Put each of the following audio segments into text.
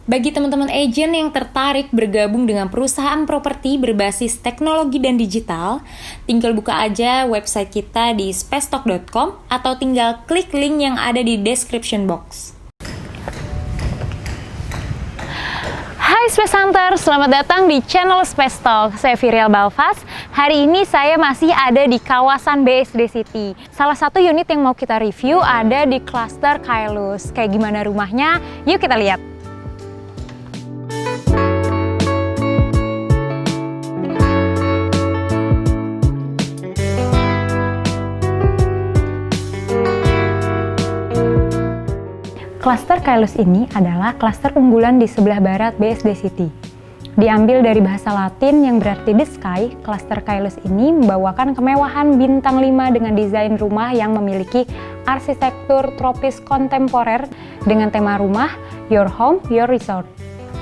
Bagi teman-teman agent yang tertarik bergabung dengan perusahaan properti berbasis teknologi dan digital, tinggal buka aja website kita di spacetalk.com atau tinggal klik link yang ada di description box. Hai Space Hunter, selamat datang di channel Space Talk. Saya Virial Balfas. Hari ini saya masih ada di kawasan BSD City. Salah satu unit yang mau kita review ada di Cluster Kailus. Kayak gimana rumahnya? Yuk kita lihat. Cluster Kailus ini adalah klaster unggulan di sebelah barat BSD City. Diambil dari bahasa Latin yang berarti the sky, Cluster Kailus ini membawakan kemewahan bintang 5 dengan desain rumah yang memiliki arsitektur tropis kontemporer dengan tema rumah Your Home, Your Resort.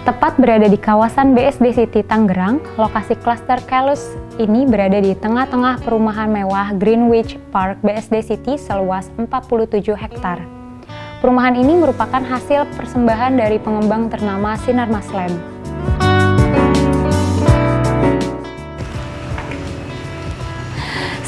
Tepat berada di kawasan BSD City Tangerang, lokasi Cluster Kailus ini berada di tengah-tengah perumahan mewah Greenwich Park BSD City seluas 47 hektar. Perumahan ini merupakan hasil persembahan dari pengembang ternama Sinarmas Land.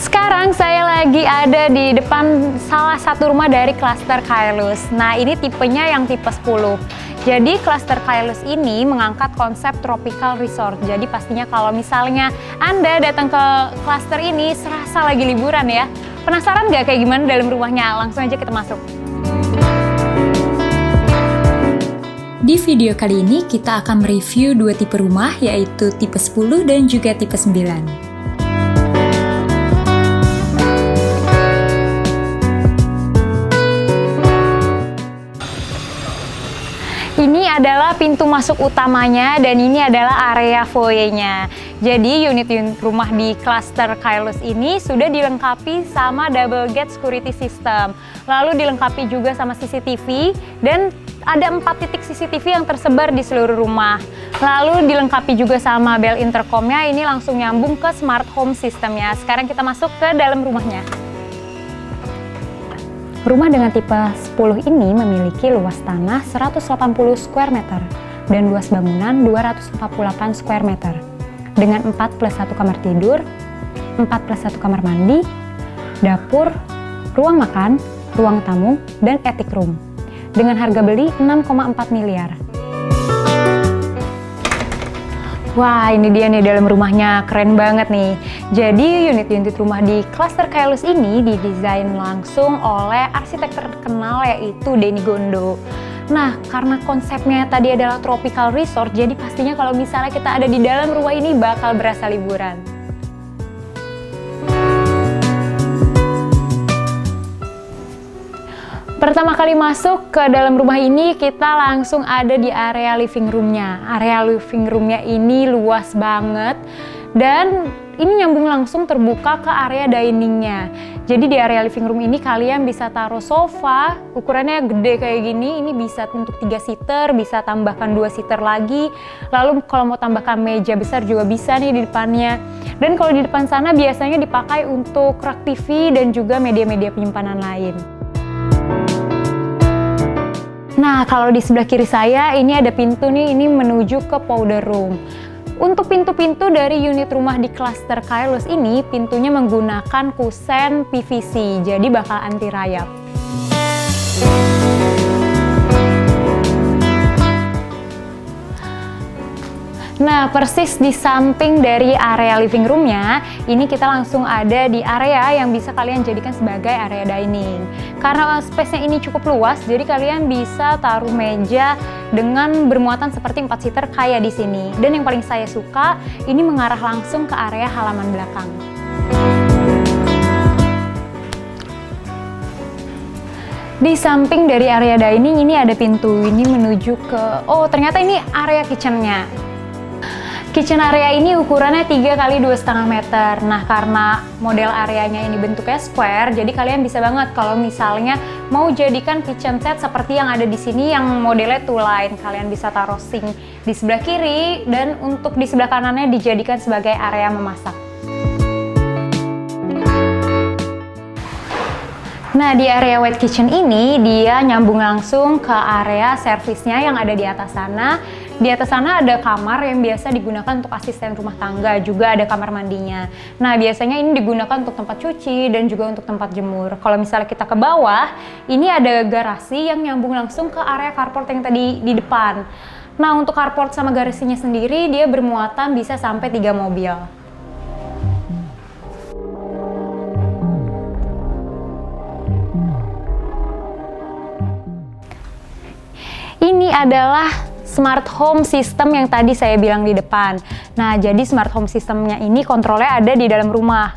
Sekarang saya lagi ada di depan salah satu rumah dari Cluster Kailus. Nah, ini tipenya yang tipe 10. Jadi Cluster Kailus ini mengangkat konsep tropical resort. Jadi pastinya kalau misalnya Anda datang ke cluster ini serasa lagi liburan ya. Penasaran nggak kayak gimana dalam rumahnya? Langsung aja kita masuk. Di video kali ini kita akan mereview dua tipe rumah, yaitu tipe 10 dan juga tipe 9. Ini adalah pintu masuk utamanya dan ini adalah area foyer-nya. Jadi unit-unit rumah di Cluster Kailus ini sudah dilengkapi sama double gate security system. Lalu dilengkapi juga sama CCTV dan ada 4 titik CCTV yang tersebar di seluruh rumah. Lalu dilengkapi juga sama bell intercomnya, ini langsung nyambung ke smart home systemnya. Sekarang kita masuk ke dalam rumahnya. Rumah dengan tipe 10 ini memiliki luas tanah 180 square meter dan luas bangunan 248 square meter dengan 4 plus 1 kamar tidur, 4 plus 1 kamar mandi, dapur, ruang makan, ruang tamu, dan attic room dengan harga beli 6,4 miliar. Wah, ini dia nih dalam rumahnya, keren banget nih. Jadi unit-unit rumah di Cluster Kailus ini didesain langsung oleh arsitek terkenal yaitu Denny Gondo. Nah, karena konsepnya tadi adalah tropical resort, jadi pastinya kalau misalnya kita ada di dalam rumah ini bakal berasa liburan. Pertama kali masuk ke dalam rumah ini, kita langsung ada di area living room-nya. Area living room-nya ini luas banget dan ini nyambung langsung terbuka ke area dining-nya. Jadi di area living room ini kalian bisa taruh sofa, ukurannya gede kayak gini, ini bisa untuk 3 seater, bisa tambahkan 2 seater lagi. Lalu kalau mau tambahkan meja besar juga bisa nih di depannya. Dan kalau di depan sana biasanya dipakai untuk rak TV dan juga media-media penyimpanan lain. Nah, kalau di sebelah kiri saya ini ada pintu nih, ini menuju ke powder room. Untuk pintu-pintu dari unit rumah di Cluster Kailus ini, pintunya menggunakan kusen PVC, jadi bakal anti rayap. Nah, persis di samping dari area living room-nya, ini kita langsung ada di area yang bisa kalian jadikan sebagai area dining. Karena space-nya ini cukup luas, jadi kalian bisa taruh meja dengan bermuatan seperti 4 seater kayak di sini. Dan yang paling saya suka, ini mengarah langsung ke area halaman belakang. Di samping dari area dining ini ada pintu, ini menuju ke, oh ternyata ini area kitchen-nya. Kitchen area ini ukurannya 3 kali 2,5 meter. Nah, karena model areanya ini bentuknya square, jadi kalian bisa banget kalau misalnya mau jadikan kitchen set seperti yang ada di sini yang modelnya two line. Kalian bisa taruh sink di sebelah kiri dan untuk di sebelah kanannya dijadikan sebagai area memasak. Nah, di area wet kitchen ini dia nyambung langsung ke area servisnya yang ada di atas sana. Di atas sana ada kamar yang biasa digunakan untuk asisten rumah tangga, juga ada kamar mandinya. Nah, biasanya ini digunakan untuk tempat cuci dan juga untuk tempat jemur. Kalau misalnya kita ke bawah, ini ada garasi yang nyambung langsung ke area carport yang tadi di depan. Nah, untuk carport sama garasinya sendiri, dia bermuatan bisa sampai 3 mobil. Ini adalah smart home system yang tadi saya bilang di depan. Nah, jadi smart home systemnya ini kontrolnya ada di dalam rumah.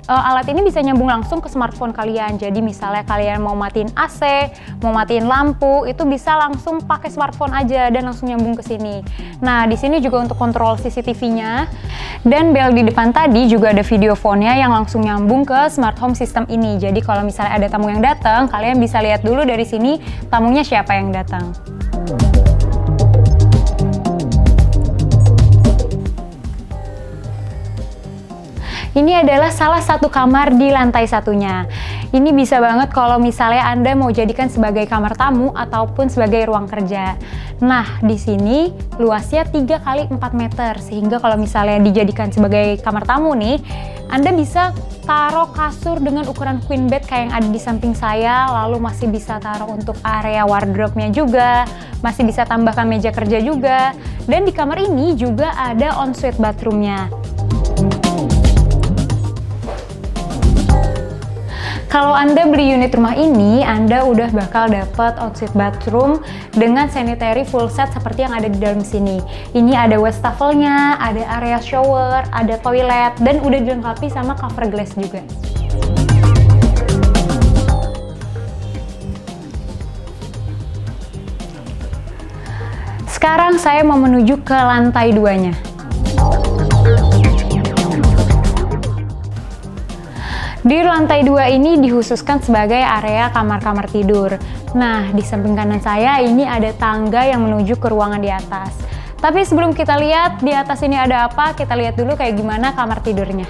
Alat ini bisa nyambung langsung ke smartphone kalian. Jadi misalnya kalian mau matiin AC, mau matiin lampu, itu bisa langsung pakai smartphone aja dan langsung nyambung ke sini. Nah, di sini juga untuk kontrol CCTV-nya. Dan bel di depan tadi juga ada video phone-nya yang langsung nyambung ke smart home system ini. Jadi kalau misalnya ada tamu yang datang, kalian bisa lihat dulu dari sini tamunya siapa yang datang. Ini adalah salah satu kamar di lantai satunya. Ini bisa banget kalau misalnya Anda mau jadikan sebagai kamar tamu ataupun sebagai ruang kerja. Nah, di sini luasnya 3 kali 4 meter, sehingga kalau misalnya dijadikan sebagai kamar tamu nih, Anda bisa taruh kasur dengan ukuran queen bed kayak yang ada di samping saya, lalu masih bisa taruh untuk area wardrobe-nya juga, masih bisa tambahkan meja kerja juga, dan di kamar ini juga ada ensuite bathroom-nya. Kalau Anda beli unit rumah ini, Anda udah bakal dapat ensuite bathroom dengan sanitary full set seperti yang ada di dalam sini. Ini ada wastafel-nya, ada area shower, ada toilet, dan udah dilengkapi sama cover glass juga. Sekarang saya mau menuju ke lantai 2-nya. Di lantai 2 ini dikhususkan sebagai area kamar-kamar tidur. Nah, di samping kanan saya ini ada tangga yang menuju ke ruangan di atas. Tapi sebelum kita lihat di atas ini ada apa, kita lihat dulu kayak gimana kamar tidurnya.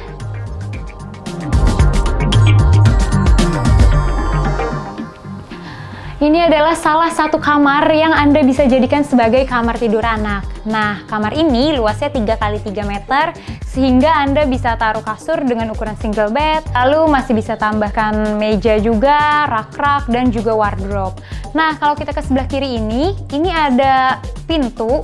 Ini adalah salah satu kamar yang Anda bisa jadikan sebagai kamar tidur anak. Nah, kamar ini luasnya 3 kali 3 meter, sehingga Anda bisa taruh kasur dengan ukuran single bed, lalu masih bisa tambahkan meja juga, rak-rak, dan juga wardrobe. Nah, kalau kita ke sebelah kiri ini ada pintu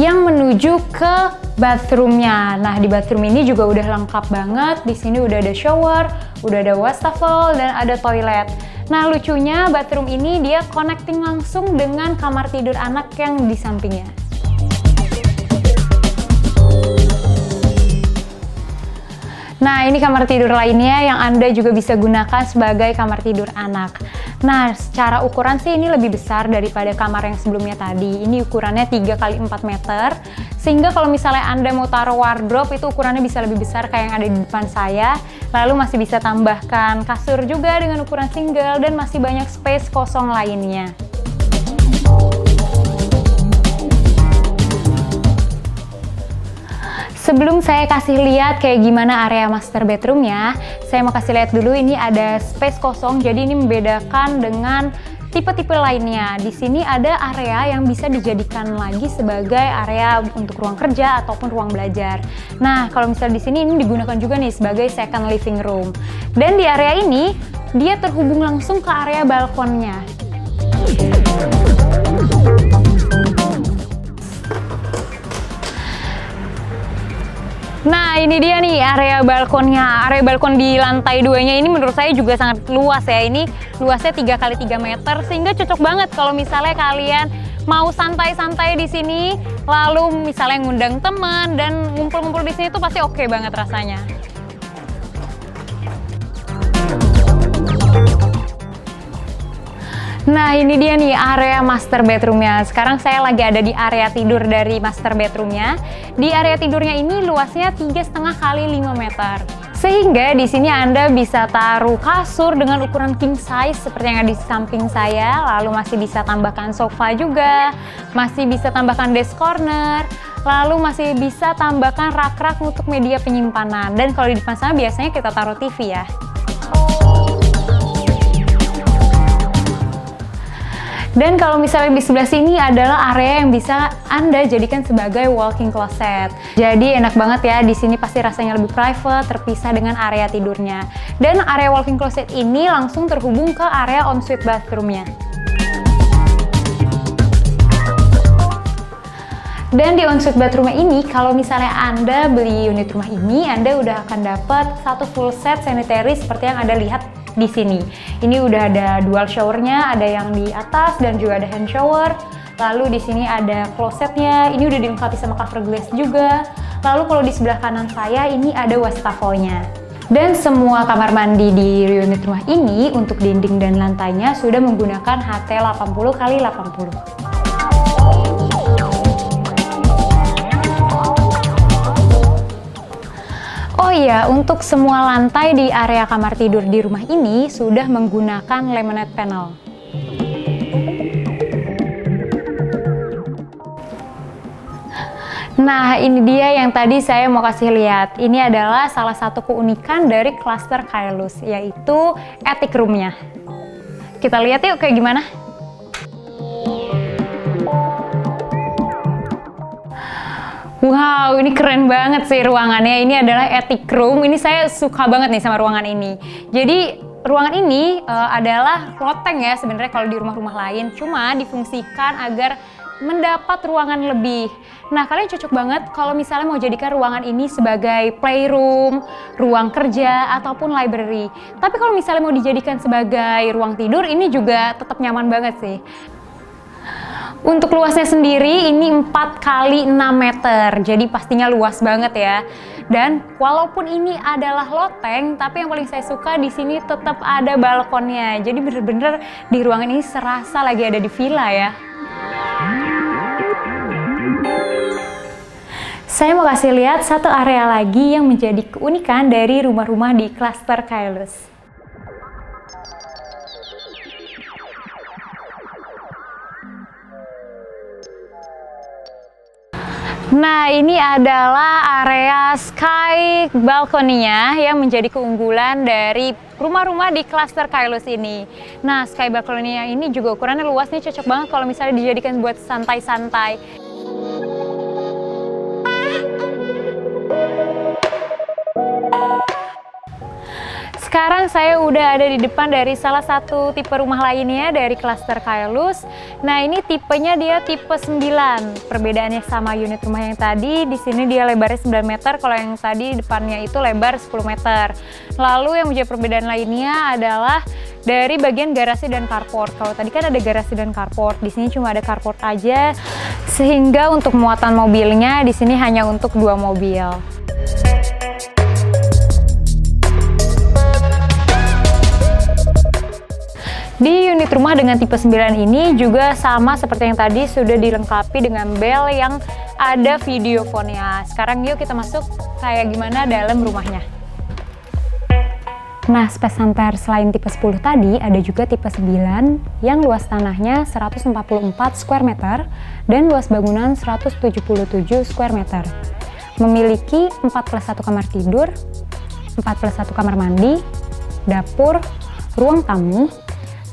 yang menuju ke bathroom-nya. Nah, di bathroom ini juga udah lengkap banget. Di sini udah ada shower, udah ada wastafel, dan ada toilet. Nah, lucunya bathroom ini dia connecting langsung dengan kamar tidur anak yang di sampingnya. Nah, ini kamar tidur lainnya yang Anda juga bisa gunakan sebagai kamar tidur anak. Nah, secara ukuran sih ini lebih besar daripada kamar yang sebelumnya tadi. Ini ukurannya 3 kali 4 meter. Sehingga kalau misalnya Anda mau taruh wardrobe, itu ukurannya bisa lebih besar kayak yang ada di depan saya. Lalu masih bisa tambahkan kasur juga dengan ukuran single dan masih banyak space kosong lainnya. Sebelum saya kasih lihat kayak gimana area master bedroomnya, saya mau kasih lihat dulu ini ada space kosong, jadi ini membedakan dengan tipe-tipe lainnya. Di sini ada area yang bisa dijadikan lagi sebagai area untuk ruang kerja ataupun ruang belajar. Nah, kalau misalnya di sini ini digunakan juga nih sebagai second living room. Dan di area ini dia terhubung langsung ke area balkonnya. Nah, ini dia nih area balkonnya. Area balkon di lantai 2-nya ini menurut saya juga sangat luas ya. Ini luasnya 3 kali 3 meter sehingga cocok banget kalau misalnya kalian mau santai-santai di sini, lalu misalnya ngundang teman dan ngumpul-ngumpul di sini tuh pasti oke banget rasanya. Nah, ini dia nih area master bedroomnya. Sekarang saya lagi ada di area tidur dari master bedroomnya. Di area tidurnya ini luasnya 3,5 kali 5 meter. Sehingga di sini Anda bisa taruh kasur dengan ukuran king size seperti yang ada di samping saya. Lalu masih bisa tambahkan sofa juga, masih bisa tambahkan desk corner, lalu masih bisa tambahkan rak-rak untuk media penyimpanan. Dan kalau di depan sana biasanya kita taruh TV ya. Dan kalau misalnya di sebelah sini adalah area yang bisa Anda jadikan sebagai walk-in closet. Jadi enak banget ya, di sini pasti rasanya lebih private, terpisah dengan area tidurnya. Dan area walk-in closet ini langsung terhubung ke area ensuite bathroom-nya. Dan di ensuite bathroom ini, kalau misalnya Anda beli unit rumah ini, Anda udah akan dapat satu full set sanitary seperti yang Anda lihat di sini. Ini udah ada dual showernya, ada yang di atas dan juga ada hand shower. Lalu di sini ada klosetnya, ini udah dilengkapi sama cover glass juga. Lalu kalau di sebelah kanan saya ini ada wastafelnya. Dan semua kamar mandi di unit rumah ini untuk dinding dan lantainya sudah menggunakan HT 80x80. Oh iya, untuk semua lantai di area kamar tidur di rumah ini sudah menggunakan laminate panel. Nah, ini dia yang tadi saya mau kasih lihat. Ini adalah salah satu keunikan dari klaster Kailus, yaitu attic room-nya. Kita lihat yuk kayak gimana. Wow, ini keren banget sih ruangannya. Ini adalah attic room. Ini saya suka banget nih sama ruangan ini. Jadi ruangan ini adalah loteng ya sebenarnya kalau di rumah-rumah lain. Cuma difungsikan agar mendapat ruangan lebih. Nah, kalian cocok banget kalau misalnya mau jadikan ruangan ini sebagai playroom, ruang kerja, ataupun library. Tapi kalau misalnya mau dijadikan sebagai ruang tidur, ini juga tetap nyaman banget sih. Untuk luasnya sendiri ini 4 x 6 meter, jadi pastinya luas banget ya. Dan walaupun ini adalah loteng, tapi yang paling saya suka di sini tetap ada balkonnya. Jadi bener-bener di ruangan ini serasa lagi ada di villa ya. Saya mau kasih lihat satu area lagi yang menjadi keunikan dari rumah-rumah di klaster Kailus. Nah, ini adalah area sky balkoninya yang menjadi keunggulan dari rumah-rumah di klaster Kailus ini. Nah, sky balkoninya ini juga ukurannya luas nih, cocok banget kalau misalnya dijadikan buat santai-santai. Sekarang saya udah ada di depan dari salah satu tipe rumah lainnya dari klaster Kailus. Nah, ini tipenya dia tipe 9. Perbedaannya sama unit rumah yang tadi, di sini dia lebarnya 9 meter, kalau yang tadi depannya itu lebar 10 meter. Lalu yang menjadi perbedaan lainnya adalah dari bagian garasi dan carport. Kalau tadi kan ada garasi dan carport, di sini cuma ada carport aja, sehingga untuk muatan mobilnya di sini hanya untuk 2 mobil. Di unit rumah dengan tipe 9 ini juga sama seperti yang tadi, sudah dilengkapi dengan bel yang ada video phone-nya. Sekarang yuk kita masuk kayak gimana dalam rumahnya. Nah, space center selain tipe 10 tadi, ada juga tipe 9 yang luas tanahnya 144 square meter dan luas bangunan 177 square meter. Memiliki 4+1 kamar tidur, 4+1 kamar mandi, dapur, ruang tamu,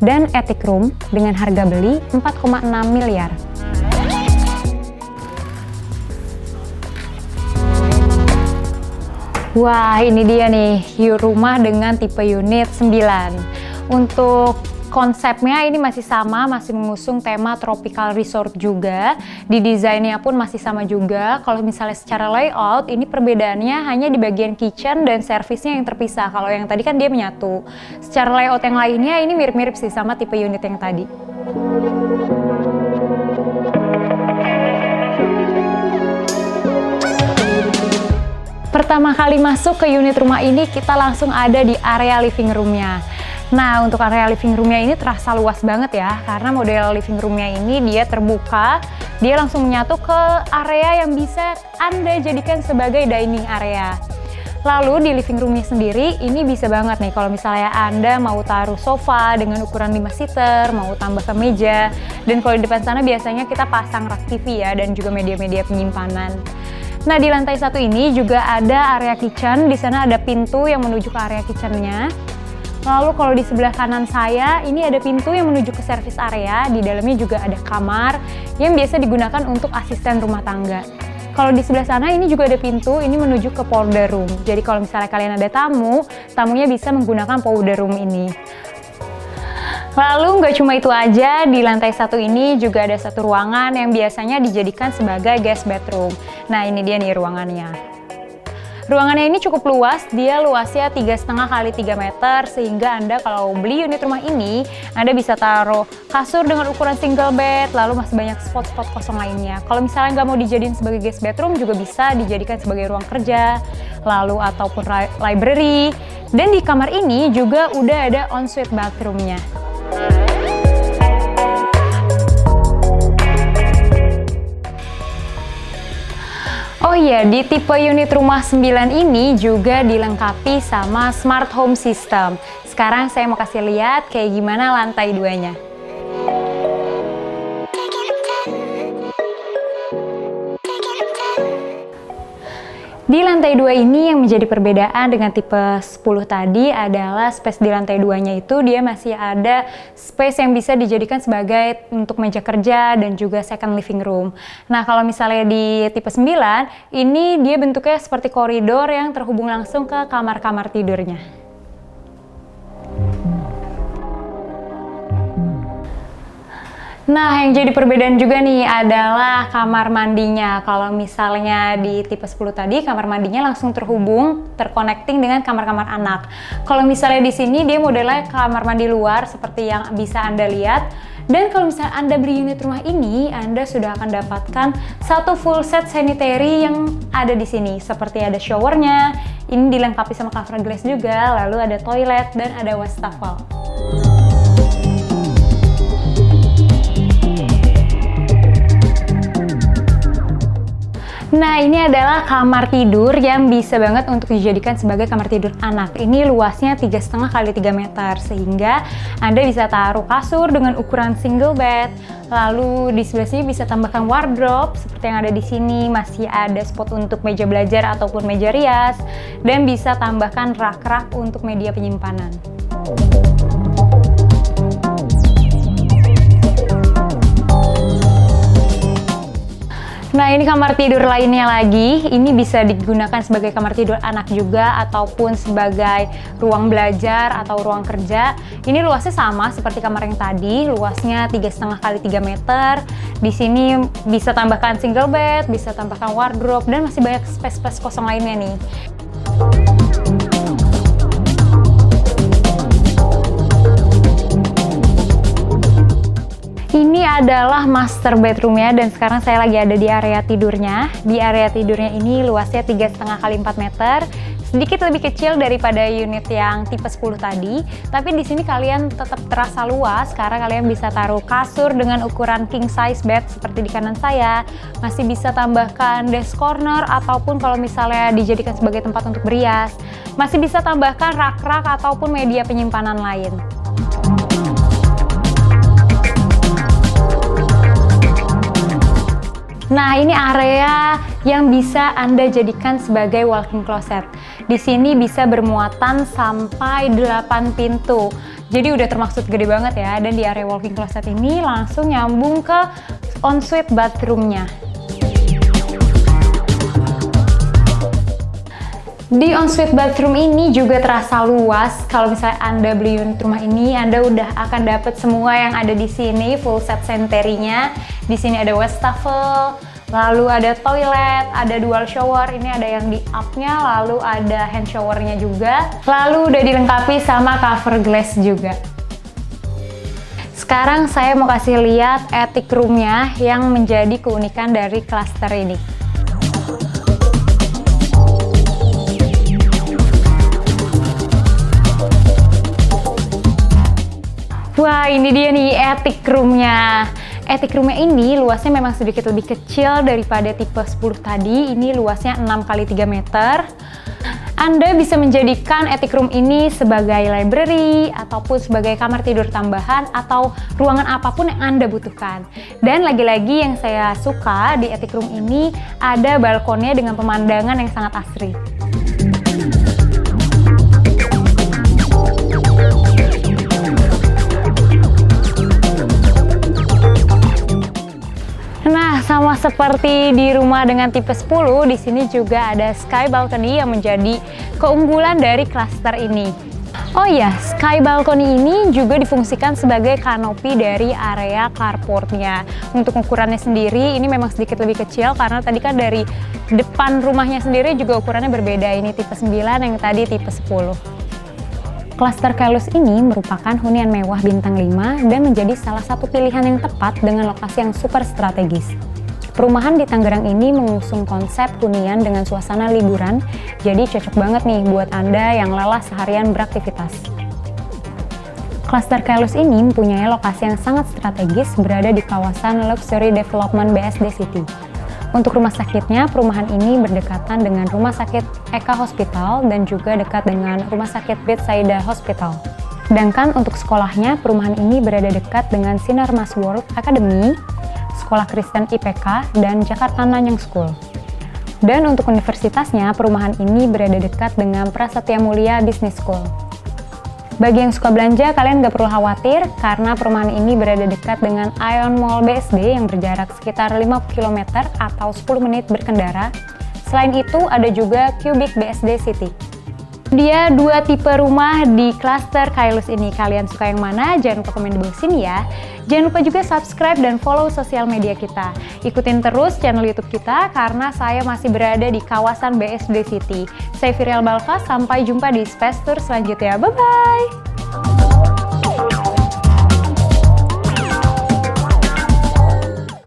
dan attic room dengan harga beli 4,6 miliar. Wah, ini dia nih rumah dengan tipe unit 9. Untuk konsepnya ini masih sama, masih mengusung tema tropical resort juga. Di desainnya pun masih sama juga. Kalau misalnya secara layout, ini perbedaannya hanya di bagian kitchen dan servisnya yang terpisah. Kalau yang tadi kan dia menyatu. Secara layout yang lainnya ini mirip-mirip sih sama tipe unit yang tadi. Pertama kali masuk ke unit rumah ini, kita langsung ada di area living room-nya. Nah, untuk area living room-nya ini terasa luas banget ya, karena model living room-nya ini dia terbuka, dia langsung menyatu ke area yang bisa Anda jadikan sebagai dining area. Lalu di living room-nya sendiri, ini bisa banget nih kalau misalnya Anda mau taruh sofa dengan ukuran 5 seater, mau tambah ke meja, dan kalau di depan sana biasanya kita pasang rak TV ya, dan juga media-media penyimpanan. Nah, di lantai 1 ini juga ada area kitchen, di sana ada pintu yang menuju ke area kitchen-nya. Lalu kalau di sebelah kanan saya, ini ada pintu yang menuju ke service area. Di dalamnya juga ada kamar yang biasa digunakan untuk asisten rumah tangga. Kalau di sebelah sana ini juga ada pintu, ini menuju ke powder room. Jadi kalau misalnya kalian ada tamu, tamunya bisa menggunakan powder room ini. Lalu nggak cuma itu aja, di lantai satu ini juga ada satu ruangan yang biasanya dijadikan sebagai guest bedroom. Nah ini dia nih ruangannya. Ruangannya ini cukup luas, dia luasnya 3,5 kali 3 meter, sehingga Anda kalau beli unit rumah ini, Anda bisa taruh kasur dengan ukuran single bed, lalu masih banyak spot-spot kosong lainnya. Kalau misalnya nggak mau dijadiin sebagai guest bedroom, juga bisa dijadikan sebagai ruang kerja, lalu ataupun library. Dan di kamar ini juga udah ada ensuite bathroomnya. Oh iya, di tipe unit rumah 9 ini juga dilengkapi sama smart home system. Sekarang saya mau kasih lihat kayak gimana lantai 2-nya. Di lantai 2 ini yang menjadi perbedaan dengan tipe 10 tadi adalah space di lantai 2-nya itu dia masih ada space yang bisa dijadikan sebagai untuk meja kerja dan juga second living room. Nah kalau misalnya di tipe 9 ini dia bentuknya seperti koridor yang terhubung langsung ke kamar-kamar tidurnya. Nah, yang jadi perbedaan juga nih adalah kamar mandinya. Kalau misalnya di tipe 10 tadi, kamar mandinya langsung terconnecting dengan kamar-kamar anak. Kalau misalnya di sini dia modelnya kamar mandi luar seperti yang bisa Anda lihat. Dan kalau misalnya Anda beli unit rumah ini, Anda sudah akan dapatkan satu full set sanitary yang ada di sini. Seperti ada showernya, ini dilengkapi sama cover glass juga, lalu ada toilet dan ada wastafel. Nah ini adalah kamar tidur yang bisa banget untuk dijadikan sebagai kamar tidur anak. Ini luasnya 3,5 kali 3 meter sehingga Anda bisa taruh kasur dengan ukuran single bed. Lalu di sebelah sini bisa tambahkan wardrobe seperti yang ada di sini, masih ada spot untuk meja belajar ataupun meja rias, dan bisa tambahkan rak-rak untuk media penyimpanan. Nah ini kamar tidur lainnya lagi, ini bisa digunakan sebagai kamar tidur anak juga ataupun sebagai ruang belajar atau ruang kerja. Ini luasnya sama seperti kamar yang tadi, luasnya 3,5 kali 3 meter. Di sini bisa tambahkan single bed, bisa tambahkan wardrobe, dan masih banyak space-space kosong lainnya nih. Ini adalah master bedroomnya dan sekarang saya lagi ada di area tidurnya. Di area tidurnya ini luasnya 3,5 kali 4 meter, sedikit lebih kecil daripada unit yang tipe 10 tadi. Tapi di sini kalian tetap terasa luas karena kalian bisa taruh kasur dengan ukuran king size bed seperti di kanan saya. Masih bisa tambahkan desk corner ataupun kalau misalnya dijadikan sebagai tempat untuk berias. Masih bisa tambahkan rak-rak ataupun media penyimpanan lain. Nah, ini area yang bisa Anda jadikan sebagai walk-in closet. Di sini bisa bermuatan sampai 8 pintu. Jadi udah termaksud gede banget ya. Dan di area walk-in closet ini langsung nyambung ke ensuite bathroomnya. Di ensuite bathroom ini juga terasa luas. Kalau misalnya Anda beli unit rumah ini, Anda udah akan dapat semua yang ada di sini, full set sanitary-nya. Di sini ada wastafel, lalu ada toilet, ada dual shower, ini ada yang di up-nya, lalu ada hand shower-nya juga. Lalu udah dilengkapi sama cover glass juga. Sekarang saya mau kasih lihat attic room-nya yang menjadi keunikan dari cluster ini. Wah, ini dia nih attic room-nya. Attic room-nya ini luasnya memang sedikit lebih kecil daripada tipe 10 tadi. Ini luasnya 6 kali 3 meter. Anda bisa menjadikan attic room ini sebagai library ataupun sebagai kamar tidur tambahan atau ruangan apapun yang Anda butuhkan. Dan lagi-lagi yang saya suka di attic room ini ada balkonnya dengan pemandangan yang sangat asri. Sama seperti di rumah dengan tipe 10, di sini juga ada sky balcony yang menjadi keunggulan dari klaster ini. Oh iya, sky balcony ini juga difungsikan sebagai kanopi dari area carportnya. Untuk ukurannya sendiri ini memang sedikit lebih kecil karena tadi kan dari depan rumahnya sendiri juga ukurannya berbeda. Ini tipe 9, yang tadi tipe 10. Klaster Kailus ini merupakan hunian mewah bintang 5 dan menjadi salah satu pilihan yang tepat dengan lokasi yang super strategis. Perumahan di Tangerang ini mengusung konsep hunian dengan suasana liburan, jadi cocok banget nih buat Anda yang lelah seharian beraktivitas. Klaster Kailus ini mempunyai lokasi yang sangat strategis berada di kawasan Luxury Development BSD City. Untuk rumah sakitnya, perumahan ini berdekatan dengan Rumah Sakit Eka Hospital dan juga dekat dengan Rumah Sakit Bethsaida Hospital. Sedangkan untuk sekolahnya, perumahan ini berada dekat dengan Sinar Mas World Academy, Sekolah Kristen IPK, dan Jakarta Nanyang School. Dan untuk universitasnya, perumahan ini berada dekat dengan Prasetya Mulia Business School. Bagi yang suka belanja, kalian nggak perlu khawatir karena perumahan ini berada dekat dengan Ion Mall BSD yang berjarak sekitar 5 km atau 10 menit berkendara. Selain itu, ada juga Cubic BSD City. Dia 2 tipe rumah di klaster Kailus ini. Kalian suka yang mana? Jangan lupa komen di bawah sini ya. Jangan lupa juga subscribe dan follow sosial media kita. Ikutin terus channel YouTube kita karena saya masih berada di kawasan BSD City. Saya Virial Balka, sampai jumpa di Space Tour selanjutnya. Bye-bye!